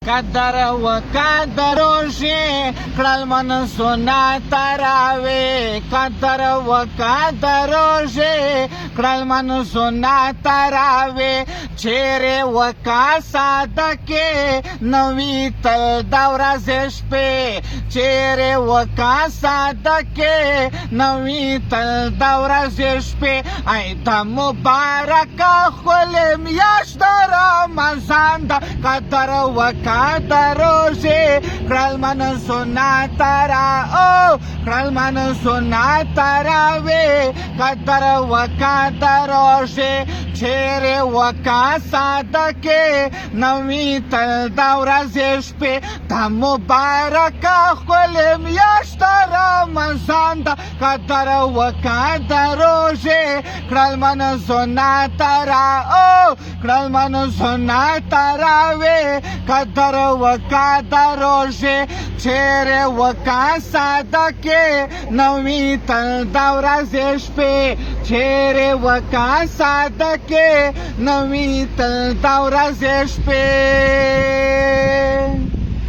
قدر وقدر روشي کړل منصونه تراوي قدر وقدر روشي کړل منصونه تراوي چیرې وکا ساده کې نوې تل دا ورځې شپې چیرې وکا ساده کې نوې تل دا ورځې شپې ای د مبارکه ښکلې میاشت د رمضان ده قدر وکا قدر روشي کړل منصونه تراوي کړل منصونه تراوي قدر وقدر روشي چیرې وکا ساده کې نوې تل دا ورځې شپې د مبارکه ښکلې میاشت د رمضان ده قدر وقدر روشي کړل منصونه تراوي کړل منصونه تراوي قدر وقدر روشي چیرې وکا ساده کې نوې تل دا ورځې شپې چیرې وکا ساده کې نوې تل دا ورځې شپې